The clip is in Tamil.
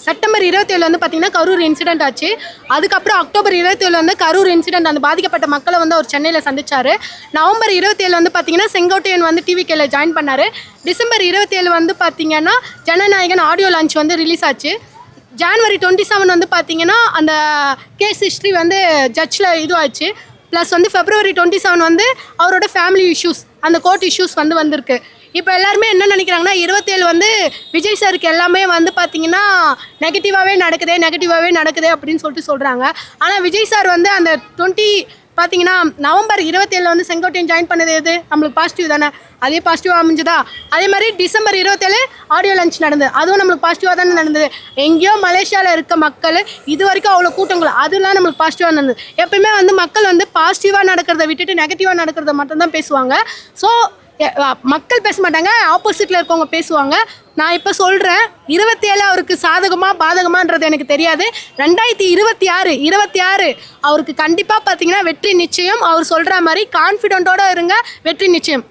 செப்டம்பர் 27 வந்து பார்த்தீங்கன்னா கரூர் இன்சிடென்ட் ஆச்சு. அதுக்கப்புறம் அக்டோபர் 27 வந்து கரூர் இன்சிடென்ட் அந்த பாதிக்கப்பட்ட மக்களை வந்து அவர் சென்னையில் சந்திச்சாரு. நவம்பர் 27 வந்து பார்த்தீங்கன்னா செங்கோட்டையன் வந்து டிவிகேல ஜாயின் பண்ணார். டிசம்பர் 27 வந்து பார்த்தீங்கன்னா ஜனநாயகன் ஆடியோ லான்ச் வந்து ரிலீஸ் ஆச்சு. ஜான்வரி 27 வந்து பார்த்தீங்கன்னா அந்த கேஸ் ஹிஸ்ட்ரி வந்து ஜட்ஜில் இதுவாச்சு. ப்ளஸ் வந்து February 27 வந்து அவரோட ஃபேமிலி இஷ்யூஸ் அந்த கோர்ட் இஷ்யூஸ் வந்து வந்திருக்கு. இப்போ எல்லாருமே என்ன நினைக்கிறாங்கன்னா 27 வந்து விஜய் சாருக்கு எல்லாமே வந்து பார்த்தீங்கன்னா நெகட்டிவாகவே நடக்குது அப்படின்னு சொல்கிறாங்க. ஆனால் விஜய் சார் வந்து அந்த பார்த்தீங்கன்னா நவம்பர் 27 வந்து செங்கோட்டையன் ஜாயின் பண்ணது எது நம்மளுக்கு பாசிட்டிவ் தானே, அதே பாசிட்டிவாக அமைஞ்சுதா. அதே மாதிரி டிசம்பர் 27 ஆடியோ லஞ்ச் நடந்தது, அதுவும் நம்மளுக்கு பாசிட்டிவாக தானே நடந்தது. எங்கேயோ மலேசியாவில் இருக்க மக்கள் இது வரைக்கும் அவ்வளோ கூட்டங்கள் அதெல்லாம் நம்மளுக்கு பாசிட்டிவாக நடந்தது. எப்பயுமே வந்து மக்கள் வந்து பாசிட்டிவாக நடக்கிறத விட்டுட்டு நெகட்டிவாக நடக்கிறத மட்டும்தான் பேசுவாங்க. ஸோ மக்கள் பேச மாட்டாங்க, ஆப்போசிட்டில் இருக்கவங்க பேசுவாங்க. நான் இப்போ சொல்கிறேன் 27 அவருக்கு சாதகமாக பாதகமானது எனக்கு தெரியாது. 2026 அவருக்கு கண்டிப்பாக பார்த்தீங்கன்னா வெற்றி நிச்சயம். அவர் சொல்கிற மாதிரி கான்ஃபிடென்ட்டோடு இருங்க, வெற்றி நிச்சயம்.